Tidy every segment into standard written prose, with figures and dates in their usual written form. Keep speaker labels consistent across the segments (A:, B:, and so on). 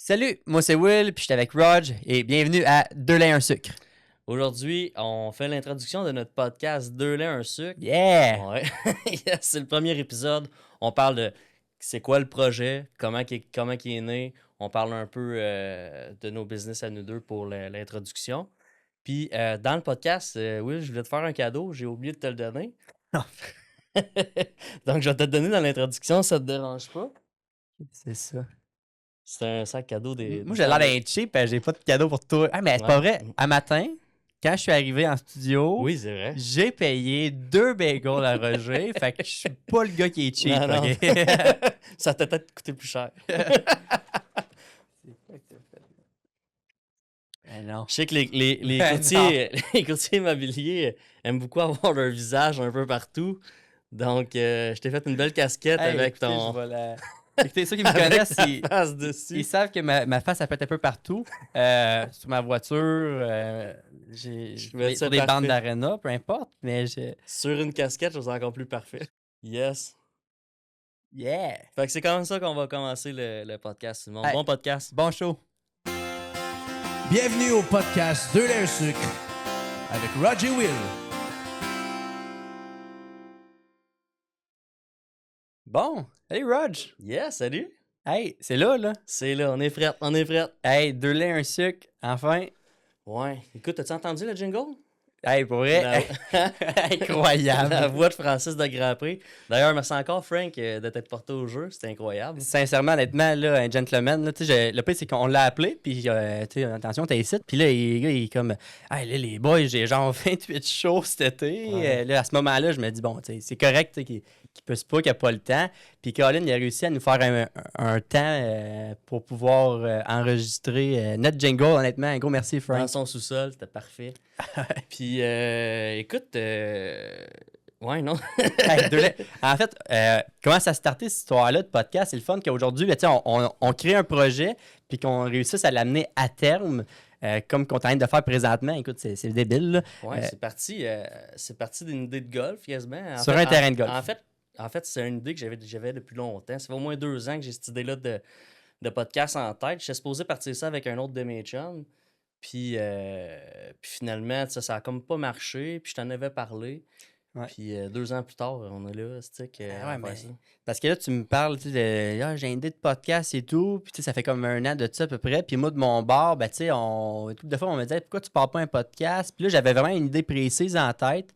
A: Salut, moi c'est Will, puis je suis avec Rog, et bienvenue à Deux laits un sucre.
B: Aujourd'hui, on fait l'introduction de notre podcast Deux laits, un sucre.
A: Yeah!
B: Ouais. Yes, c'est le premier épisode. On parle de c'est quoi le projet, comment il est né. On parle un peu de nos business à nous deux pour l'introduction. Puis dans le podcast, Will, je voulais te faire un cadeau. J'ai oublié de te le donner. Donc, je vais te le donner dans l'introduction, ça te dérange pas.
A: C'est ça.
B: C'est un sac cadeau des...
A: Moi j'ai l'air d'un cheap, j'ai pas de cadeau pour toi. Ah, mais c'est pas vrai. À matin, quand je suis arrivé en studio,
B: Oui, c'est vrai.
A: j'ai payé 2 bagels à Roger, fait que je suis pas le gars qui est cheap,
B: Non, non.
A: ok?
B: Ça t'a peut-être coûté plus cher.
A: Non.
B: Je sais que les
A: Ben
B: courtiers, les courtiers immobiliers aiment beaucoup avoir leur visage un peu partout. Donc, je t'ai fait une belle casquette
A: Hey,
B: avec
A: écoutez,
B: ton...
A: je vais la... Écoutez, ceux qui me
B: avec
A: connaissent,
B: ta face dessus.
A: ils savent que ma face, elle peut être un peu partout. Sur ma voiture, j'ai
B: Je trouvais ça
A: sur des bandes
B: parfait.
A: d'aréna, peu importe, mais
B: Sur une casquette, je trouve ça encore plus parfait. Yes.
A: Yeah!
B: Fait que c'est comme ça qu'on va commencer le podcast, tout le monde.
A: Hey,
B: Bon podcast.
A: bon show!
C: Bienvenue au podcast Deux laits un sucre avec Roger Will.
A: Bon, hey Rog!
B: Yes, salut.
A: Hey, c'est là.
B: C'est là, on est prêt, on est prêt.
A: Hey, 2 laits, un sucre, enfin.
B: Ouais. Écoute, as-tu entendu le jingle?
A: Hey, pour vrai, incroyable.
B: La voix de Francis de Grappé. D'ailleurs, merci encore, Frank, de t'être porté au jeu. C'était incroyable.
A: Sincèrement, honnêtement, là, un gentleman, là, le pire, c'est qu'on l'a appelé, puis, tu sais, attention, t'es ici. Puis là, le gars, il est comme, hey, là, les boys, j'ai genre 28 shows cet été.
B: Ouais.
A: Là, à ce moment-là, je me dis, bon, tu sais, c'est correct, tu sais, qu'il peut pas, qu'il a pas le temps. Puis Colin, il a réussi à nous faire un temps pour pouvoir enregistrer notre jingle. Honnêtement, un gros merci,
B: Dans
A: Frank.
B: son sous-sol, c'était parfait. Puis, écoute, ouais, non.
A: Hey, en fait, comment ça a starté cette histoire-là de podcast? C'est le fun qu'aujourd'hui, ben, tu sais, on crée un projet puis qu'on réussisse à l'amener à terme, comme qu'on est en train de faire présentement. Écoute, c'est débile. Là.
B: Ouais, c'est parti d'une idée de golf, quasiment.
A: Sur un terrain de golf.
B: En fait, c'est une idée que j'avais depuis longtemps. Ça fait au moins 2 ans que j'ai cette idée-là de podcast en tête. J'étais supposé partir ça avec un autre de mes chums. Puis finalement, ça a comme pas marché. Puis je t'en avais parlé.
A: Ouais.
B: Puis 2 ans plus tard, on est là, c'est que
A: Ouais, mais parce que là, tu me parles, tu sais, j'ai une idée de podcast et tout, puis tu sais, ça fait comme 1 an de ça à peu près, puis moi, de mon bord, ben tu sais, toutes de fois, on me disait, pourquoi tu parles pas un podcast? Puis là, j'avais vraiment une idée précise en tête,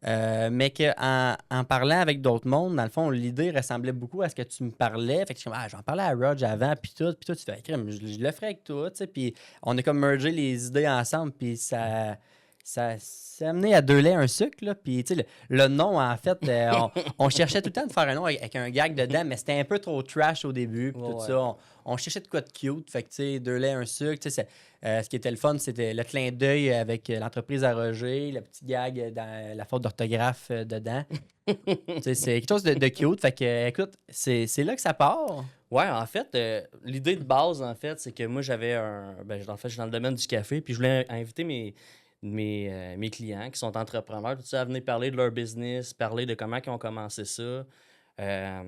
A: mais en parlant avec d'autres mondes, dans le fond, l'idée ressemblait beaucoup à ce que tu me parlais, fait que je suis comme, j'en parlais à Rog avant, puis toi, tu fais, crème, je le ferai avec toi, tu sais, puis on a comme mergé les idées ensemble, puis ça s'est amené à 2 laits, un sucre, là. Puis, tu sais, le nom, en fait, on cherchait tout le temps de faire un nom avec un gag dedans, mais c'était un peu trop trash au début, puis tout
B: Ouais.
A: ça. On cherchait de quoi de cute. Fait que, tu sais, 2 laits, un sucre, tu sais, ce qui était le fun, c'était le clin d'œil avec l'entreprise à Roger, le petit gag dans la faute d'orthographe dedans. Tu sais, c'est quelque chose de cute. Fait que, écoute, c'est là que ça part.
B: Ouais, en fait, l'idée de base, en fait, c'est que moi, j'avais un... Ben, en fait, je suis dans le domaine du café, puis je voulais inviter mes clients qui sont entrepreneurs, tout ça, à venir parler de leur business, parler de comment ils ont commencé ça. Mais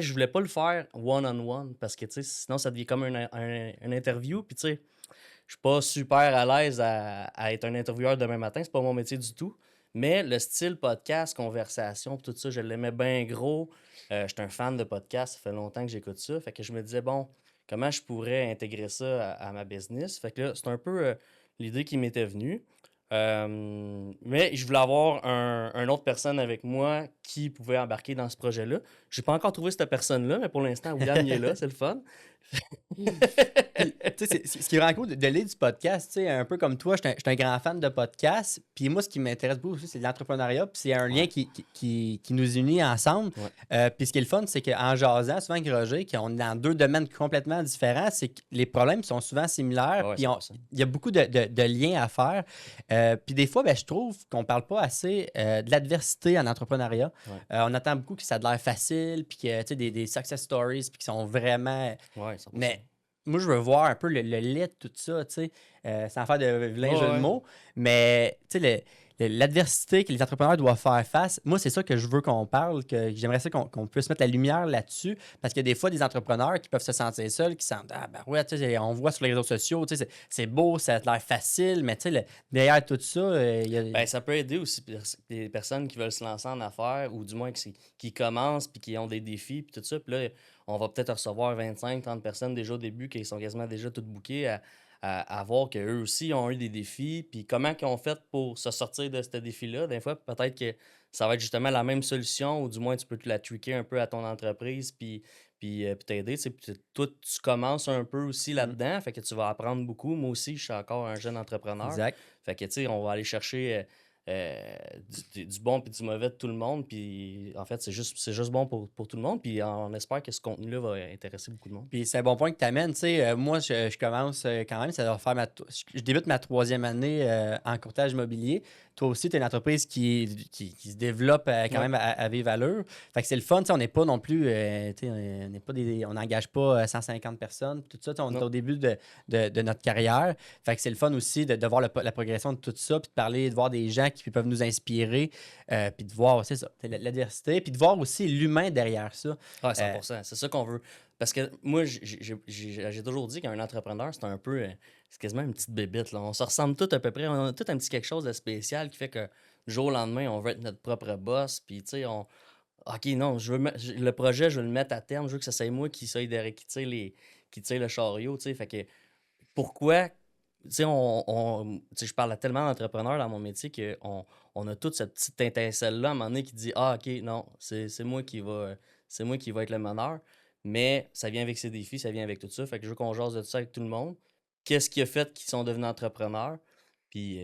B: je voulais pas le faire one-on-one, parce que, tu sais, sinon, ça devient comme une interview, puis, tu sais, je suis pas super à l'aise à être un intervieweur demain matin, c'est pas mon métier du tout. Mais le style podcast, conversation, tout ça, je l'aimais bien gros. J'étais un fan de podcast, ça fait longtemps que j'écoute ça. Fait que je me disais, bon, comment je pourrais intégrer ça à ma business? Fait que là, c'est un peu l'idée qui m'était venue. Mais je voulais avoir un autre personne avec moi qui pouvait embarquer dans ce projet-là. J'ai pas encore trouvé cette personne-là, mais pour l'instant, William il est là, c'est le fun.
A: Puis, tu sais, ce qui est vraiment cool de l'idée du podcast, tu sais, un peu comme toi, je suis un grand fan de podcast. Puis moi, ce qui m'intéresse beaucoup aussi, c'est l'entrepreneuriat. Puis c'est un lien qui nous unit ensemble.
B: Ouais.
A: Puis ce qui est le fun, c'est qu'en jasant, souvent avec Roger, qu'on est dans 2 domaines complètement différents, c'est que les problèmes sont souvent similaires.
B: Ouais,
A: Puis
B: c'est pour ça.
A: il y a beaucoup de liens à faire. Puis des fois, ben, je trouve qu'on parle pas assez de l'adversité en entrepreneuriat.
B: Ouais.
A: On attend beaucoup que ça a de l'air facile, puis que, tu sais, des success stories, puis qui sont vraiment...
B: Ouais, 100%.
A: Mais moi, je veux voir un peu le lait de tout ça, tu sais, sans faire de vilain
B: Ouais,
A: jeu de
B: ouais.
A: mots. Mais, tu sais, l'adversité que les entrepreneurs doivent faire face, moi, c'est ça que je veux qu'on parle, que j'aimerais ça qu'on puisse mettre la lumière là-dessus, parce qu'il y a des fois des entrepreneurs qui peuvent se sentir seuls, qui sentent, ah ben ouais, tu sais, on voit sur les réseaux sociaux, tu sais, c'est beau, ça a l'air facile, mais tu sais, derrière tout ça, il y a...
B: Ben, ça peut aider aussi des personnes qui veulent se lancer en affaires ou du moins qui commencent puis qui ont des défis puis tout ça. Puis là, on va peut-être recevoir 25-30 personnes déjà au début qui sont quasiment déjà toutes bookées à voir qu'eux aussi ont eu des défis. Puis comment ils ont fait pour se sortir de ce défi-là. Des fois, peut-être que ça va être justement la même solution ou du moins tu peux te la tweaker un peu à ton entreprise puis t'aider. Tu sais. Puis toi, tu commences un peu aussi là-dedans. Fait que tu vas apprendre beaucoup. Moi aussi, je suis encore un jeune entrepreneur.
A: Exact.
B: Fait que, tu sais, on va aller chercher du bon puis du mauvais de tout le monde. Puis, en fait, c'est juste bon pour tout le monde. Puis, on espère que ce contenu-là va intéresser beaucoup de monde.
A: Puis c'est un bon point que tu amènes. Tu sais, moi, je commence quand même, ça doit faire je débute ma 3e année en courtage immobilier. Toi aussi, tu es une entreprise qui se développe quand même à vive allure. Fait que c'est le fun. Tu sais, on n'est pas non plus, tu sais, on n'est pas on n'engage pas 150 personnes. Tout ça, tu sais, on est au début de notre carrière. Fait que c'est le fun aussi de voir la progression de tout ça, puis de parler, de voir des gens qui peuvent nous inspirer, puis de voir, c'est ça, l'adversité, puis de voir aussi l'humain derrière ça.
B: Ah, 100%. C'est ça qu'on veut. Parce que moi, j'ai toujours dit qu'un entrepreneur, c'est un peu. C'est quasiment une petite bébite. Là. On se ressemble tous à peu près. On a tout un petit quelque chose de spécial qui fait que du jour au lendemain, on veut être notre propre boss. Puis, tu sais, OK, non, le projet, je veux le mettre à terme. Je veux que ça soit moi qui tire le chariot. Tu sais, fait que pourquoi. Tu sais, tu sais, je parle à tellement d'entrepreneurs dans mon métier qu'on a toute cette petite étincelle-là à un moment donné qui dit ah, OK, non, c'est moi qui va être le meneur. Mais ça vient avec ses défis, ça vient avec tout ça. Fait que je veux qu'on jase de tout ça avec tout le monde. Qu'est-ce qui a fait qu'ils sont devenus entrepreneurs? Puis,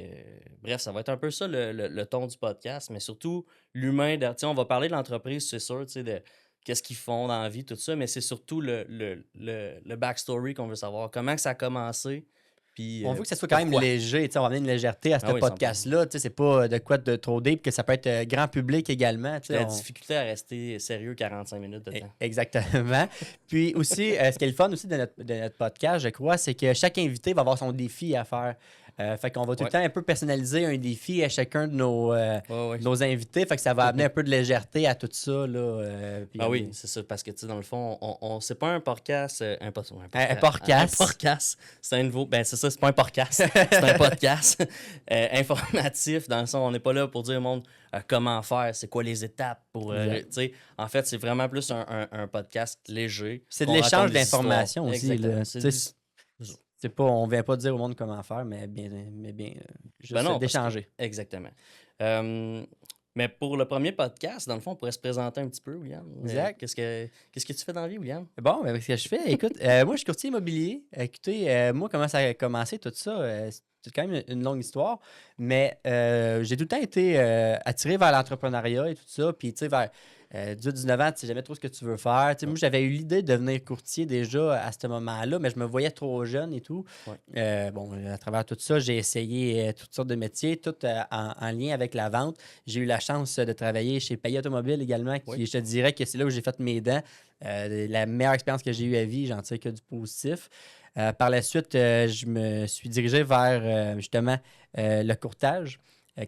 B: bref, ça va être un peu ça le ton du podcast, mais surtout l'humain. Tu sais, on va parler de l'entreprise, c'est sûr, tu sais, de qu'est-ce qu'ils font dans la vie, tout ça, mais c'est surtout le backstory qu'on veut savoir. Comment que ça a commencé? Puis,
A: On veut que ça soit quand même léger. On va amener une légèreté à ce
B: oui,
A: podcast-là. C'est pas de quoi de trop deep, que ça peut être grand public également.
B: La difficulté à rester sérieux 45 minutes de temps.
A: Exactement. Puis aussi, ce qui est le fun aussi de notre podcast, je crois, c'est que chaque invité va avoir son défi à faire. Fait qu'on va tout le temps un peu personnaliser un défi à chacun de nos invités. Fait que ça va amener un peu de légèreté à tout ça. Là,
B: oui, c'est ça. Parce que, tu sais, dans le fond, c'est pas un podcast. Un podcast.
A: Un podcast.
B: C'est un nouveau. Ben, c'est ça, c'est pas un podcast. C'est un podcast informatif. Dans le sens, on n'est pas là pour dire au monde comment faire, c'est quoi les étapes pour. Tu sais, en fait, c'est vraiment plus un podcast léger.
A: C'est de l'échange d'informations aussi. Là. C'est pas, on vient pas dire au monde comment faire, mais bien juste d'échanger.
B: Exactement. Mais pour le premier podcast, dans le fond, on pourrait se présenter un petit peu, William.
A: Exact.
B: Qu'est-ce que tu fais dans la vie, William?
A: Bon, ce que je fais, écoute, moi, je suis courtier immobilier. Écoutez, moi, comment ça a commencé, tout ça, c'est quand même une longue histoire, mais j'ai tout le temps été attiré vers l'entrepreneuriat et tout ça, puis tu sais, vers 18-19 ans, tu sais jamais trop ce que tu veux faire. Moi, j'avais eu l'idée de devenir courtier déjà à ce moment-là, mais je me voyais trop jeune et tout. Ouais. À travers tout ça, j'ai essayé toutes sortes de métiers, tout en lien avec la vente. J'ai eu la chance de travailler chez Payet Automobile également, qui, je te dirais que c'est là où j'ai fait mes dents. La meilleure expérience que j'ai eue à vie, j'en tire que du positif. Par la suite, je me suis dirigé vers justement le courtage.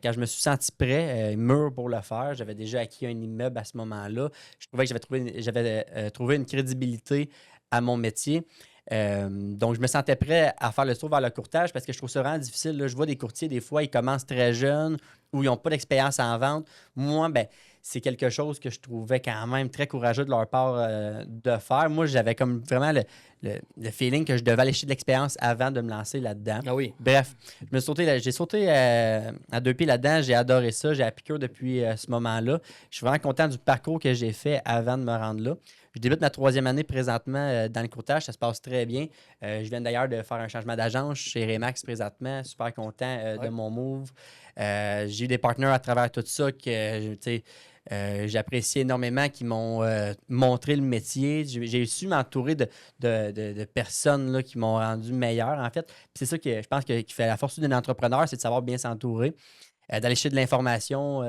A: Quand je me suis senti prêt, mûr pour le faire, j'avais déjà acquis un immeuble à ce moment-là. Je trouvais que j'avais trouvé une crédibilité à mon métier. Donc, je me sentais prêt à faire le saut vers le courtage parce que je trouve ça vraiment difficile. Là. Je vois des courtiers, des fois, ils commencent très jeunes ou ils n'ont pas d'expérience en vente. Moi, c'est quelque chose que je trouvais quand même très courageux de leur part de faire. Moi, j'avais comme vraiment le feeling que je devais aller chercher de l'expérience avant de me lancer là-dedans.
B: Ah oui.
A: Bref, j'ai sauté à 2 pieds là-dedans. J'ai adoré ça. J'ai la piqûre depuis ce moment-là. Je suis vraiment content du parcours que j'ai fait avant de me rendre là. Je débute ma 3e année présentement dans le courtage. Ça se passe très bien. Je viens d'ailleurs de faire un changement d'agence chez Remax présentement. Super content de mon move. J'ai eu des partenaires à travers tout ça que, j'apprécie énormément, qui m'ont montré le métier. J'ai su m'entourer de personnes là, qui m'ont rendu meilleur, en fait. Puis c'est ça que je pense qui fait la force d'un entrepreneur, c'est de savoir bien s'entourer, d'aller chercher de l'information.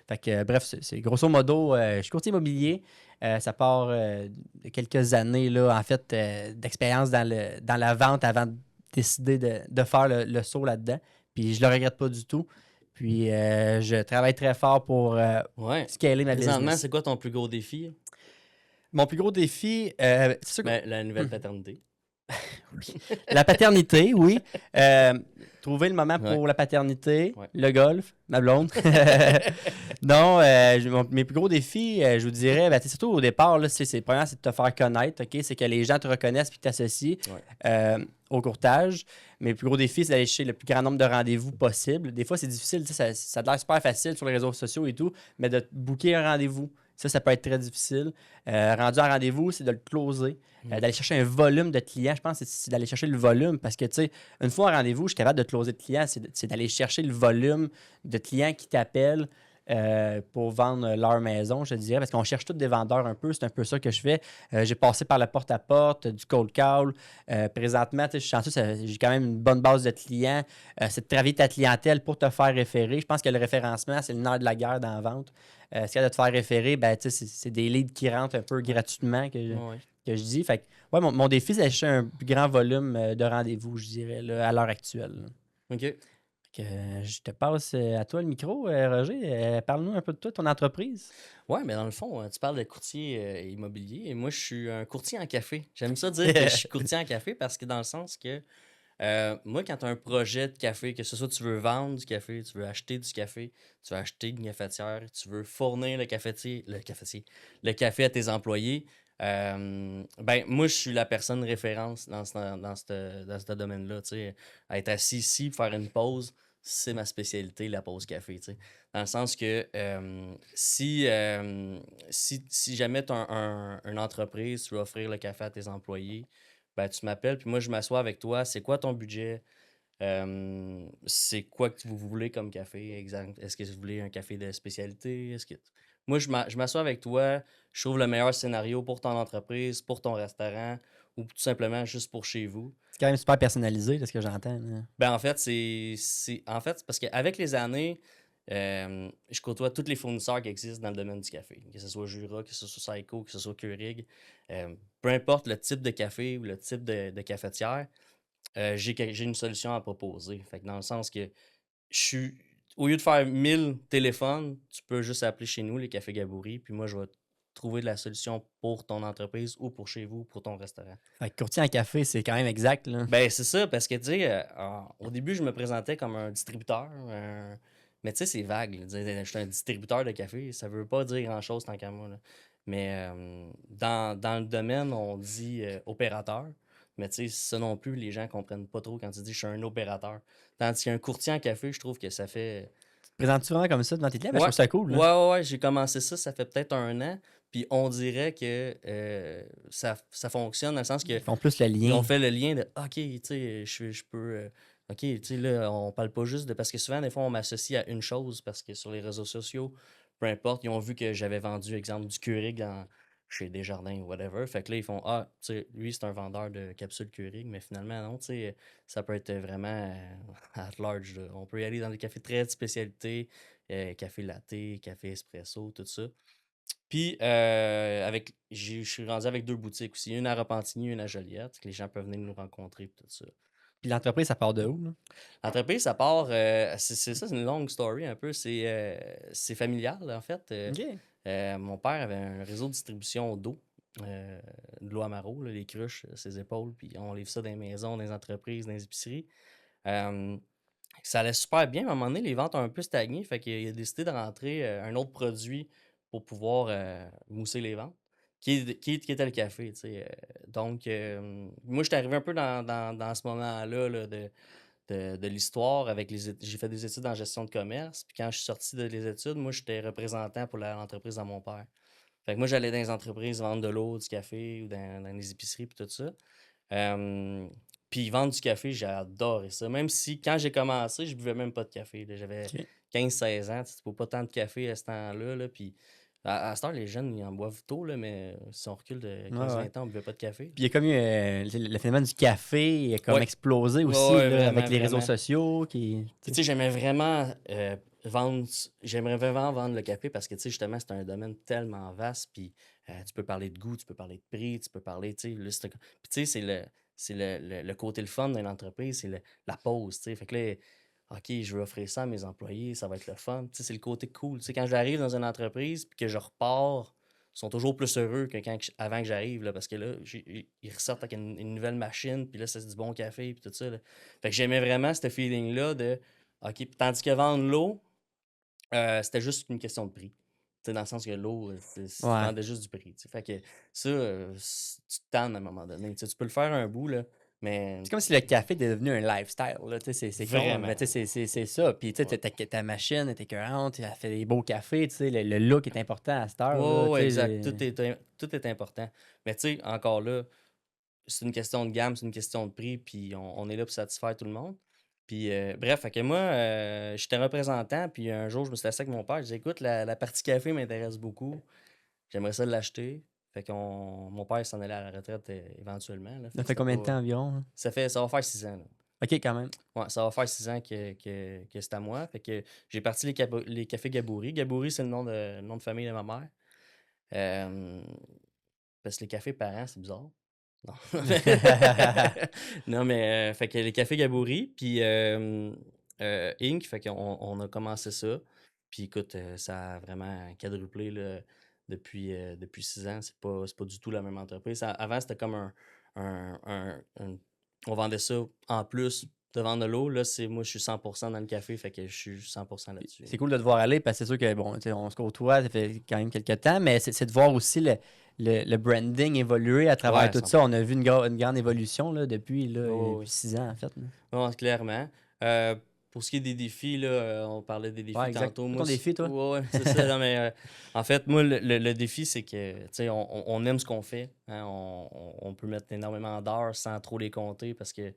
A: Fait que, bref, c'est grosso modo, je suis courtier immobilier. Ça part de quelques années, là, en fait, d'expérience dans la vente avant de décider de faire le saut là-dedans. Puis je le regrette pas du tout. Puis je travaille très fort pour
B: Ouais.
A: scaler ma
B: Présentement,
A: business.
B: c'est quoi ton plus gros défi?
A: Mon plus gros défi, c'est sûr que
B: Ben, la nouvelle paternité.
A: la paternité, oui. Trouver le moment
B: Ouais.
A: pour la paternité,
B: Ouais.
A: le golf, ma blonde. Non, mes plus gros défis, je vous dirais, ben, surtout au départ, là, premièrement, c'est de te faire connaître, OK? C'est que les gens te reconnaissent et t'associent
B: Ouais.
A: au courtage. Mes plus gros défis, c'est d'aller chercher le plus grand nombre de rendez-vous possible. Des fois, c'est difficile, tu sais, ça a l'air super facile sur les réseaux sociaux et tout, mais de te booker un rendez-vous, ça peut être très difficile. Rendu un rendez-vous, c'est de le closer. D'aller chercher un volume de clients, je pense que c'est d'aller chercher le volume parce que, tu sais, une fois un rendez-vous, je suis capable de closer de clients, c'est d'aller chercher le volume de clients qui t'appellent pour vendre leur maison, je dirais, parce qu'on cherche tous des vendeurs un peu, c'est un peu ça que je fais. J'ai passé par le porte-à-porte, du cold call. Présentement, je suis chanceux, j'ai quand même une bonne base de clients. C'est de travailler ta clientèle pour te faire référer. Je pense que le référencement, c'est le nerf de la guerre dans la vente. Ce qu'il y a de te faire référer, ben, c'est des leads qui rentrent un peu gratuitement
B: Ouais.
A: que je dis. Fait que, ouais, mon défi, c'est d'acheter un plus grand volume de rendez-vous, je dirais, là, à l'heure actuelle. Là.
B: OK.
A: Fait que, je te passe à toi le micro, Roger. Parle-nous un peu de toi, ton entreprise.
B: Ouais, mais dans le fond, tu parles de courtier immobilier et moi, je suis un courtier en café. J'aime ça dire que je suis courtier en café parce que dans le sens que moi, quand tu as un projet de café, que ce soit tu veux vendre du café, tu veux acheter du café, tu veux acheter une cafetière, tu veux fournir le café à tes employés, ben moi, je suis la personne référence dans ce domaine-là. Tu sais. À être assis ici, faire une pause, c'est ma spécialité, la pause café. Tu sais. Dans le sens que si jamais tu as une entreprise, tu veux offrir le café à tes employés, ben, tu m'appelles, puis moi, je m'assois avec toi. C'est quoi ton budget? C'est quoi que vous voulez comme café? Exemple. Est-ce que vous voulez un café de spécialité? Moi, je m'assois avec toi. Je trouve le meilleur scénario pour ton entreprise, pour ton restaurant ou tout simplement juste pour chez vous.
A: C'est quand même super personnalisé, de ce que j'entends. Là.
B: Ben, en fait, c'est parce qu'avec les années, je côtoie tous les fournisseurs qui existent dans le domaine du café. Que ce soit Jura, que ce soit Saïko, que ce soit Keurig. Peu importe le type de café ou le type de cafetière, j'ai une solution à proposer. Fait que dans le sens que je suis. Au lieu de faire 1000 téléphones, tu peux juste appeler chez nous, les Cafés Gabouri, puis moi, je vais trouver de la solution pour ton entreprise ou pour chez vous, pour ton restaurant.
A: Fait que courtier en café, c'est quand même exact. Là.
B: Ben, c'est ça, parce que, tu sais, au début, je me présentais comme un distributeur, mais tu sais, c'est vague. Là. Dire, je suis un distributeur de café, ça veut pas dire grand-chose tant qu'à moi. Là. Mais dans le domaine, on dit opérateur, mais tu sais, ça non plus, les gens comprennent pas trop quand tu dis je suis un opérateur. Tandis qu'un courtier en café, je trouve que ça fait.
A: Présentes-tu vraiment comme ça devant tes clients? Ben, je
B: Ouais,
A: trouve ça cool. Là.
B: ouais, j'ai commencé ça fait peut-être 1 an, puis on dirait que ça fonctionne dans le sens que
A: Ils font plus le
B: ils ont
A: lien.
B: fait le lien de OK, tu sais, je peux. OK, tu sais, là, on parle pas juste de. Parce que souvent, des fois, on m'associe à une chose parce que sur les réseaux sociaux, peu importe, ils ont vu que j'avais vendu, exemple, du Keurig chez Desjardins ou whatever. Fait que là, ils font Ah, tu sais, lui, c'est un vendeur de capsules Keurig, mais finalement, non, tu sais, ça peut être vraiment at large. Là. On peut y aller dans des cafés très de spécialité, café latte, café espresso, tout ça. Puis, je suis rendu avec 2 boutiques aussi, une à Repentigny, une à Joliette, que les gens peuvent venir nous rencontrer et tout ça.
A: Puis l'entreprise, ça part de où? Là?
B: L'entreprise, ça part, c'est ça, c'est une longue story un peu, c'est familial en fait.
A: OK.
B: Mon père avait un réseau de distribution d'eau, de l'eau Amaro, là, les cruches, ses épaules, puis on livre ça dans les maisons, dans les entreprises, dans les épiceries. Euh, Ça allait super bien, mais à un moment donné, les ventes ont un peu stagné, fait qu'il a décidé de rentrer un autre produit pour pouvoir mousser les ventes, qui était le café, tu sais. Donc, moi, je suis arrivé un peu dans ce moment-là là, de l'histoire avec j'ai fait des études en gestion de commerce, puis quand je suis sorti des études, moi, j'étais représentant pour l'entreprise de mon père. Fait que moi, j'allais dans les entreprises vendre de l'eau, du café ou dans les épiceries, puis tout ça. Euh, Puis vendre du café, j'ai adoré ça. Même si quand j'ai commencé, je buvais même pas de café. Là. J'avais
A: OK.
B: 15-16 ans. Tu ne bois pas tant de café à ce temps-là. Là, puis à cette heure, les jeunes, ils en boivent tôt, là, mais si on recule de
A: Ouais,
B: 15-20
A: ouais.
B: ans, on ne buvait pas de café.
A: Puis il y a comme eu le phénomène du café, il a comme
B: Ouais.
A: explosé
B: Ouais,
A: aussi
B: ouais,
A: là,
B: vraiment,
A: avec les réseaux
B: vraiment.
A: sociaux. Qui,
B: Tu sais, j'aimais vraiment j'aimerais vraiment vendre le café parce que, tu sais, justement, c'est un domaine tellement vaste. Puis tu peux parler de goût, tu peux parler de prix, tu peux parler, tu sais, puis tu sais, c'est le côté le fun d'une entreprise, c'est la pause, tu sais. Fait que là, OK, je vais offrir ça à mes employés, ça va être le fun. Tu sais, c'est le côté cool. Tu sais, quand j'arrive dans une entreprise puis que je repars, ils sont toujours plus heureux que avant que j'arrive, là, parce que là, ils ressortent avec une nouvelle machine, puis là, c'est du bon café, puis tout ça. Là. Fait que j'aimais vraiment ce feeling-là de OK, tandis que vendre l'eau, c'était juste une question de prix. Tu sais, dans le sens que l'eau, tu
A: Ouais.
B: vendais juste du prix. Tu sais. Fait que ça, tu te tannes à un moment donné. Tu sais, tu peux le faire un bout, là, mais
A: C'est comme si le café était devenu un lifestyle. Là, tu sais, c'est con,
B: vraiment.
A: mais tu sais, c'est ça. Puis tu sais,
B: Ouais.
A: ta machine est écœurante, elle fait des beaux cafés. Tu sais, le look est important à cette heure.
B: Ouais,
A: Là,
B: ouais,
A: tu sais,
B: exact. Tout est important. Mais tu sais, encore là, c'est une question de gamme, c'est une question de prix, puis on est là pour satisfaire tout le monde. Puis bref, fait que moi, j'étais représentant, puis un jour, je me suis assis avec mon père, je dis écoute, la partie café m'intéresse beaucoup, j'aimerais ça l'acheter. Fait que mon père s'en allait à la retraite éventuellement. Là,
A: Ça
B: que
A: fait
B: c'était
A: combien de
B: pas-
A: temps environ? Hein?
B: Ça va faire 6 ans. Là.
A: OK, quand même.
B: Ouais, ça va faire 6 ans que c'est à moi. Fait que j'ai parti les cafés Gabouri. Gabouri, c'est le nom de famille de ma mère. Euh, parce que les cafés parents, c'est bizarre. Non. Non, mais fait que les cafés Gabouri, puis Inc. Fait qu'on a commencé ça. Puis écoute, ça a vraiment quadruplé là, depuis 6 ans. C'est pas du tout la même entreprise. Avant, c'était comme on vendait ça en plus de vendre de l'eau. Là, moi, je suis 100% dans le café, fait que je suis 100% là-dessus.
A: C'est cool de te voir aller parce que c'est sûr que, bon, tu sais, on se côtoie, ça fait quand même quelques temps, mais c'est de voir aussi le branding évoluer à travers
B: Ouais,
A: tout
B: 100%.
A: ça. On a vu une grande évolution là, depuis
B: Oh, oui.
A: 6 ans, en fait. Là.
B: Ouais, clairement. Pour ce qui est des défis, là, on parlait des défis
A: Ouais, exact.
B: tantôt.
A: C'est
B: Moi,
A: ton défi, toi?
B: ouais, c'est ça. Non, mais, en fait, moi, le défi, c'est que tu sais, on aime ce qu'on fait. Hein, on peut mettre énormément d'heures sans trop les compter parce que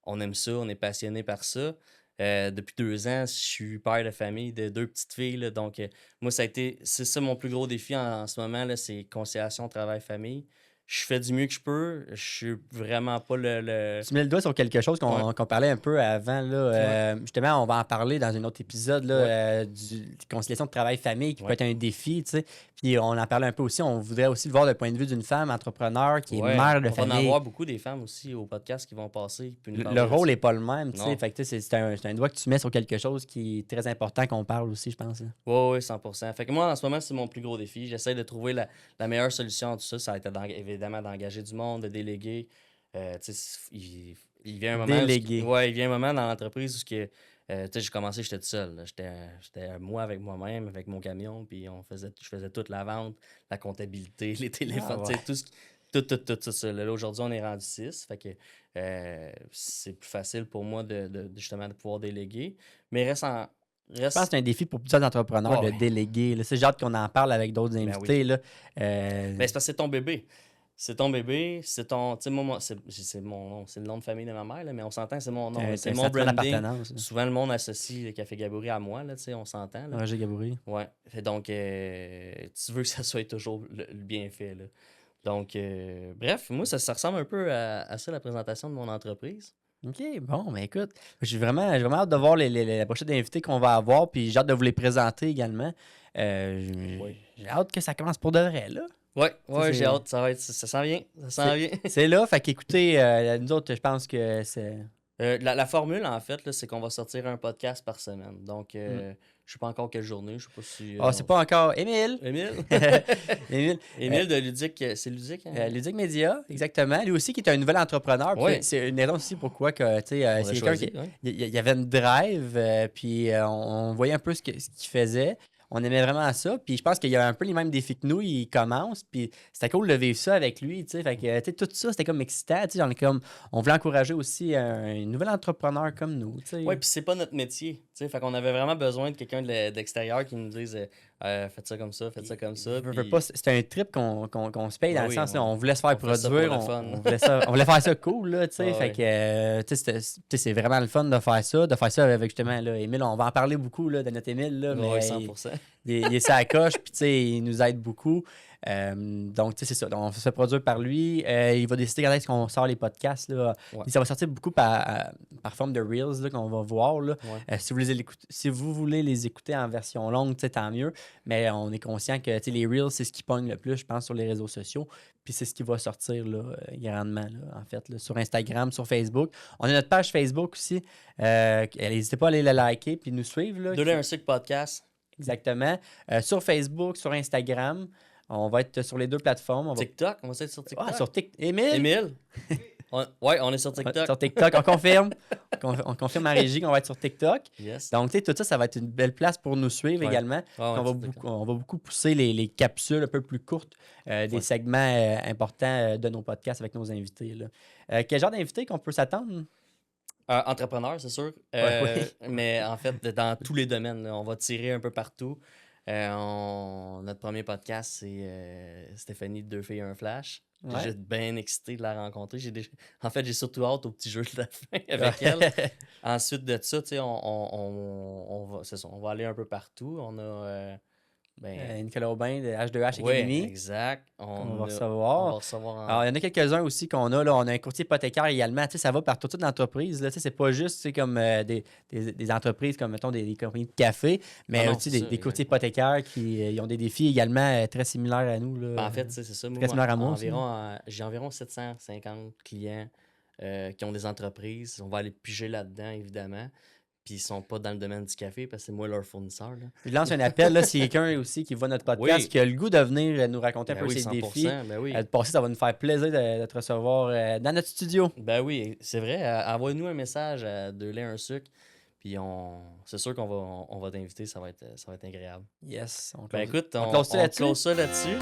B: on aime ça, on est passionné par ça. Depuis 2 ans, je suis père de famille de 2 petites filles. Là, donc, moi, c'est ça mon plus gros défi en ce moment, là, c'est conciliation travail-famille. Je fais du mieux que je peux. Je suis vraiment pas le...
A: Tu mets le doigt sur quelque chose qu'on
B: Ouais.
A: qu'on parlait un peu avant. Là, justement, on va en parler dans un autre épisode là,
B: Ouais.
A: du conciliation de travail-famille qui peut
B: Ouais.
A: être un défi. Tu sais. Puis on en parlait un peu aussi. On voudrait aussi le voir du point de vue d'une femme entrepreneur qui est
B: Ouais,
A: mère de
B: on va en
A: famille.
B: avoir beaucoup des femmes aussi au podcast qui vont passer. qui peuvent nous parler
A: Le
B: de
A: rôle
B: ça.
A: n'est pas le même. Tu sais.
B: Non.
A: Fait que, tu sais, c'est un doigt que tu mets sur quelque chose qui est très important qu'on parle aussi, je pense. Là.
B: Oui, 100%. Fait que moi, en ce moment, c'est mon plus gros défi. J'essaie de trouver la meilleure solution à tout ça. Ça a été évidemment d'engager du monde, de déléguer. Tu sais, il vient un moment...
A: Déléguer.
B: Ouais, il vient un moment dans l'entreprise où tu sais, j'ai commencé, j'étais tout seul. Là. J'étais moi avec moi-même, avec mon camion, puis je faisais toute la vente, la comptabilité, les téléphones,
A: Ah
B: tu sais,
A: ouais.
B: tout ça. Là, aujourd'hui, on est rendu 6. Fait que c'est plus facile pour moi justement de pouvoir déléguer. Mais
A: Je pense que c'est un défi pour plusieurs entrepreneurs de
B: Ouais.
A: déléguer. Là. C'est j'ai hâte qu'on en parle avec d'autres
B: Ben
A: invités. Là.
B: Ben, c'est parce que c'est ton bébé. C'est ton bébé, c'est ton. Tu sais, moi, c'est mon nom, c'est le nom de famille de ma mère, là, mais on s'entend, c'est mon nom. C'est mon
A: sentiment
B: branding.
A: d'appartenance. Là.
B: Souvent, le monde associe le Café Gabouri à moi, là, tu sais, on s'entend. Là.
A: Roger Gaboury.
B: Ouais. Fait donc, tu veux que ça soit toujours le bien fait. Là. Donc, bref, moi, ça ressemble un peu à ça, la présentation de mon entreprise.
A: OK, bon, ben écoute, j'ai vraiment hâte de voir la prochaine invités qu'on va avoir, puis j'ai hâte de vous les présenter également.
B: Oui.
A: J'ai hâte que ça commence pour de vrai, là.
B: Ouais,
A: c'est-
B: j'ai hâte. Ça s'en vient. Ça s'en vient.
A: C'est là, fait qu'écoutez, nous autres, je pense que c'est...
B: La formule, en fait, là, c'est qu'on va sortir un podcast par semaine. Donc, je sais pas encore quelle journée. Je sais pas si.
A: Ah, c'est pas encore... Émile!
B: Émile?
A: Émile,
B: Émile de Ludique. C'est Ludique, hein?
A: Ludic Media, exactement. Lui aussi qui est un nouvel entrepreneur. Puis
B: Ouais.
A: C'est une raison aussi pourquoi que, tu sais,
B: On
A: c'est
B: l'a
A: quelqu'un
B: choisi,
A: qui...
B: ouais.
A: Il y avait une drive, puis on voyait un peu ce qu'il faisait. On aimait vraiment ça. Puis je pense qu'il y a un peu les mêmes défis que nous. Il commence. Puis c'était cool de vivre ça avec lui. Tu sais. Fait que, tu sais, tout ça, c'était comme excitant. Tu sais, on voulait encourager aussi un nouvel entrepreneur comme nous. Tu sais.
B: Ouais, puis c'est pas notre métier. Tu sais, fait qu'on avait vraiment besoin de quelqu'un d'extérieur qui nous dise faites ça comme ça, faites ça comme ça.
A: Je veux
B: puis-
A: pas, c'était un trip qu'on se paye dans
B: Ah
A: le
B: oui,
A: sens, là, on voulait se faire
B: on fait ça
A: produire,
B: pour le fun.
A: on voulait faire ça cool, là, tu sais,
B: Ah
A: fait
B: ouais.
A: que, tu sais, c'est vraiment le fun de faire ça avec justement, là, Émile, on va en parler beaucoup, là, de notre Émile, là, mais
B: Ouais, 100%.
A: il est sa coche, puis tu sais, il nous aide beaucoup. Donc, tu sais, c'est ça. Donc, on se fait produire par lui. Il va décider quand est-ce qu'on sort les podcasts. Là.
B: Ouais.
A: Et ça va sortir beaucoup par forme de Reels là, qu'on va voir. Là.
B: Ouais.
A: Si vous voulez les écouter en version longue, tant mieux. Mais on est conscient que les Reels, c'est ce qui pogne le plus, je pense, sur les réseaux sociaux. Puis c'est ce qui va sortir là, grandement, là, en fait, là, sur Instagram, sur Facebook. On a notre page Facebook aussi. N'hésitez pas à aller la liker puis nous suivre. Là,
B: Donner un sucre podcast.
A: Exactement. Sur Facebook, sur Instagram. On va être sur les deux plateformes.
B: TikTok, on va être sur TikTok.
A: Sur TikTok. Émile?
B: Ouais, on est sur TikTok.
A: Sur TikTok, on confirme. On confirme en régie qu'on va être sur TikTok.
B: Yes.
A: Donc, tu sais, tout ça, ça va être une belle place pour nous suivre également.
B: Ouais,
A: On va beaucoup pousser les capsules un peu plus courtes, des segments importants de nos podcasts avec nos invités. Là. Quel genre d'invité qu'on peut s'attendre?
B: Entrepreneur, c'est sûr. Mais en fait, dans tous les domaines, là, on va tirer un peu partout. Notre premier podcast, c'est Stéphanie de Deux filles un flash.
A: Ouais.
B: J'ai bien excité de la rencontrer. En fait, j'ai surtout hâte au petit jeu de la fin avec elle. Ensuite de ça, tu sais, on va aller un peu partout. On a
A: Nicolas Aubin de H2H
B: ouais,
A: Academy.
B: Exact.
A: On va recevoir.
B: On va recevoir
A: Alors, il y en a quelques-uns aussi qu'on a. Là. On a un courtier hypothécaire également. Tu sais, ça va par toute l'entreprise. Tu sais, c'est pas juste tu sais, comme des entreprises comme, mettons, des compagnies de café, mais aussi des courtiers hypothécaires qui ils ont des défis également très similaires à nous. Là.
B: En fait, c'est ça. Moi,
A: Très similaires à moi
B: j'ai environ 750 clients qui ont des entreprises. On va aller piger là-dedans, évidemment. Puis ils sont pas dans le domaine du café parce que c'est moi leur fournisseur. Là.
A: Je lance un appel, là, s'il y a quelqu'un aussi qui voit notre podcast, qui a le goût de venir nous raconter un peu ses
B: 100%,
A: défis.
B: Ben oui.
A: De passer, ça va nous faire plaisir de te recevoir dans notre studio.
B: Ben oui, c'est vrai. Envoie-nous un message à Deux laits, un sucre. Puis c'est sûr qu'on va t'inviter. Ça va être agréable.
A: Yes.
B: Ben écoute, on
A: close ça
B: close ça là-dessus.